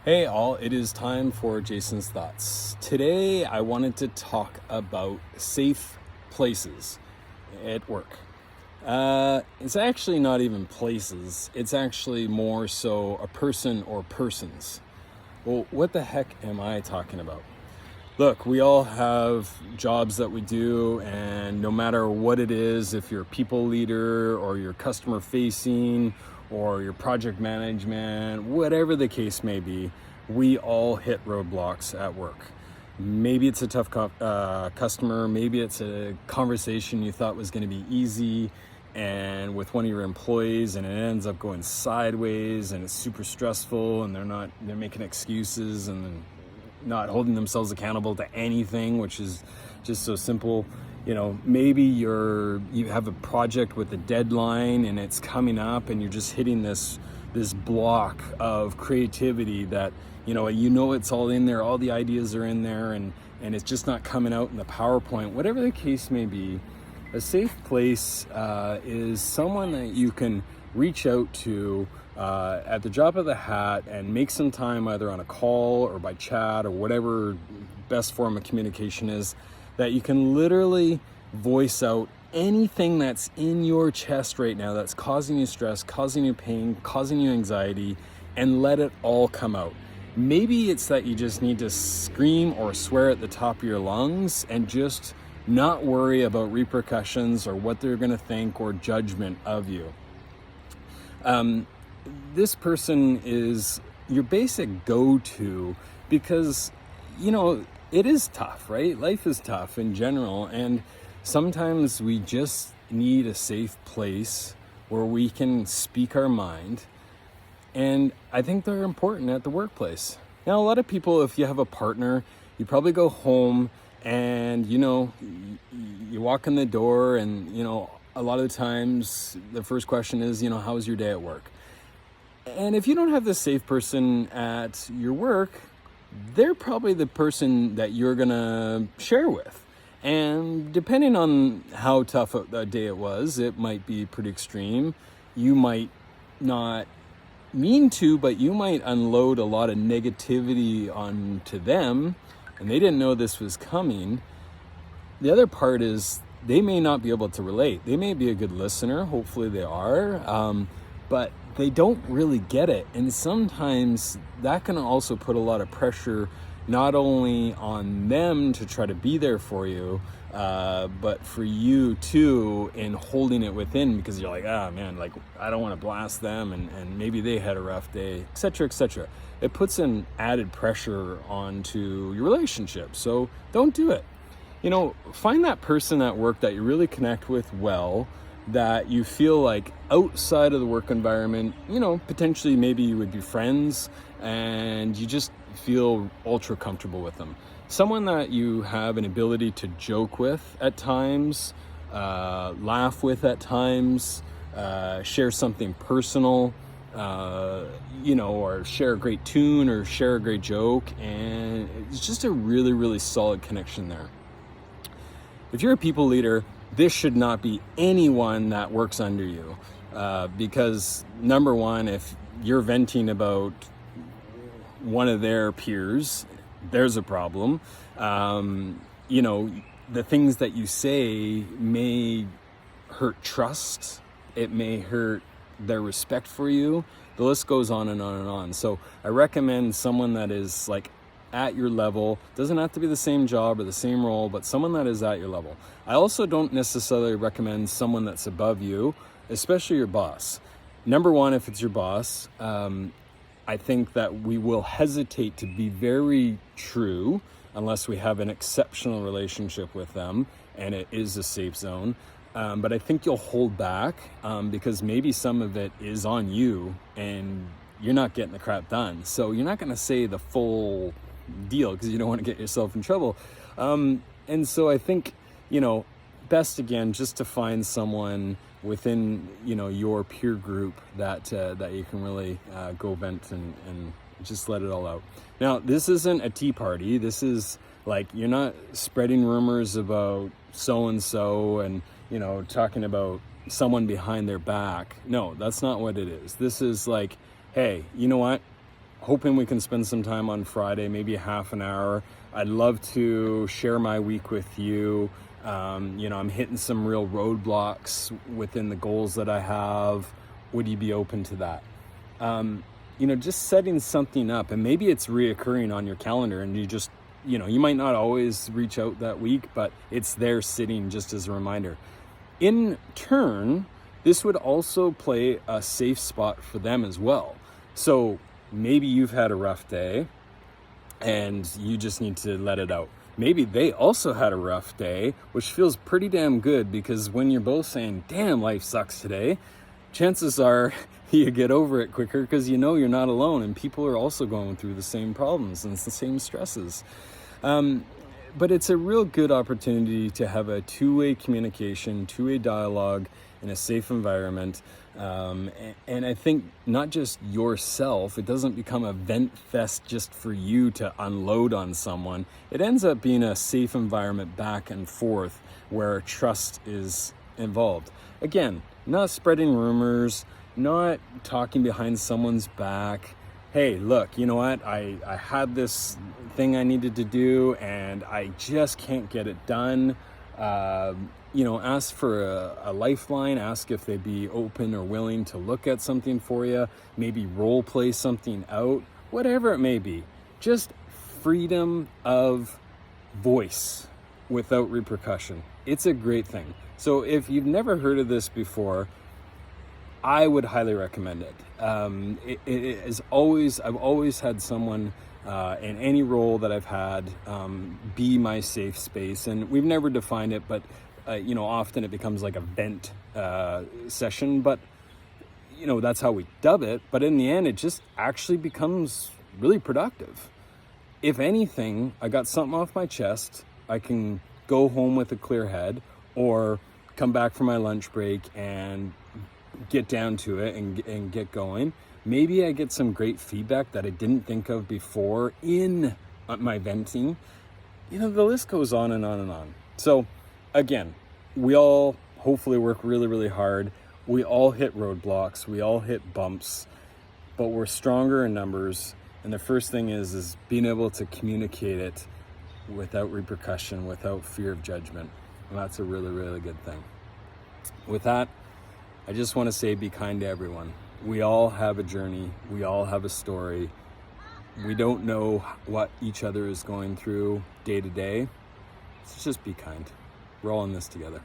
Hey all, it is time for Jason's Thoughts. Today I wanted to talk about safe places at work. It's actually not even places, it's actually more so a person or persons. Well, what the heck am I talking about? Look, we all have jobs that we do, and no matter what it is, if you're a people leader or you're customer facing or your project management, whatever the case may be, we all hit roadblocks at work. Maybe it's a tough customer, maybe it's a conversation you thought was going to be easy and with one of your employees, and it ends up going sideways and it's super stressful, and they're making excuses and not holding themselves accountable to anything, which is just so simple. Maybe you have a project with a deadline and it's coming up, and you're just hitting this block of creativity that it's all in there, all the ideas are in there, and it's just not coming out in the PowerPoint. Whatever the case may be, a safe place is someone that you can reach out to at the drop of the hat and make some time, either on a call or by chat or whatever best form of communication is, that you can literally voice out anything that's in your chest right now that's causing you stress, causing you pain, causing you anxiety, and let it all come out. Maybe it's that you just need to scream or swear at the top of your lungs and just not worry about repercussions or what they're going to think or judgment of you. This person is your basic go-to because, it is tough, right? Life is tough in general, and sometimes we just need a safe place where we can speak our mind, and I think they're important at the workplace. Now, a lot of people, if you have a partner, you probably go home and, you walk in the door and, a lot of the times the first question is, how was your day at work? And if you don't have this safe person at your work, they're probably the person that you're gonna share with. And depending on how tough a day it was, it might be pretty extreme. You might not mean to, but you might unload a lot of negativity onto them, and they didn't know this was coming. The other part is they may not be able to relate. They may be a good listener, hopefully they are, but they don't really get it. And sometimes that can also put a lot of pressure, not only on them to try to be there for you, but for you too, in holding it within, because you're like, man, I don't want to blast them, and maybe they had a rough day, etc., etc. It puts an added pressure onto your relationship. So don't do it. Find that person at work that you really connect with well, that you feel like outside of the work environment, potentially maybe you would be friends and you just feel ultra comfortable with them. Someone that you have an ability to joke with at times, laugh with at times, share something personal, or share a great tune or share a great joke, and it's just a really, really solid connection there. If you're a people leader, this should not be anyone that works under you, because number one, if you're venting about one of their peers, there's a problem. The things that you say may hurt trust. It may hurt their respect for you. The list goes on and on and on. So I recommend someone that is at your level. Doesn't have to be the same job or the same role, but someone that is at your level. I also don't necessarily recommend someone that's above you, especially your boss. Number one, if it's your boss, I think that we will hesitate to be very true unless we have an exceptional relationship with them and it is a safe zone. But I think you'll hold back because maybe some of it is on you and you're not getting the crap done. So you're not going to say the full deal because you don't want to get yourself in trouble. And so I think, best again, just to find someone within, your peer group that you can really go vent and just let it all out. Now, this isn't a tea party. This is you're not spreading rumors about so-and-so and, talking about someone behind their back. No, that's not what it is. This is hey, you know what? hoping we can spend some time on Friday, maybe half an hour. I'd love to share my week with you. I'm hitting some real roadblocks within the goals that I have. Would you be open to that? Just setting something up, and maybe it's reoccurring on your calendar, and you just, you might not always reach out that week, but it's there sitting just as a reminder. In turn, this would also play a safe spot for them as well. So maybe you've had a rough day and you just need to let it out. Maybe they also had a rough day, which feels pretty damn good, because when you're both saying, damn, life sucks today, chances are you get over it quicker because you're not alone, and people are also going through the same problems and the same stresses. But it's a real good opportunity to have a two-way communication, two-way dialogue in a safe environment. And I think not just yourself, it doesn't become a vent fest just for you to unload on someone. It ends up being a safe environment back and forth where trust is involved. Again, not spreading rumors, not talking behind someone's back. Hey, look, you know what? I had this thing I needed to do and I just can't get it done. Ask for a lifeline, ask if they'd be open or willing to look at something for you, maybe role play something out, whatever it may be. Just freedom of voice without repercussion. It's a great thing. So if you've never heard of this before, I would highly recommend it. I've always had someone in any role that I've had be my safe space, and we've never defined it, but often it becomes like a vent session, but that's how we dub it. But in the end, it just actually becomes really productive. If anything, I got something off my chest, I can go home with a clear head, or come back from my lunch break and get down to it and get going. Maybe I get some great feedback that I didn't think of before in my venting. The list goes on and on and on. So again, we all hopefully work really, really hard. We all hit roadblocks. We all hit bumps, but we're stronger in numbers. And the first thing is being able to communicate it without repercussion, without fear of judgment. And that's a really, really good thing. With that, I just want to say, be kind to everyone. We all have a journey. We all have a story. We don't know what each other is going through day to day. Let's just be kind. We're all in this together.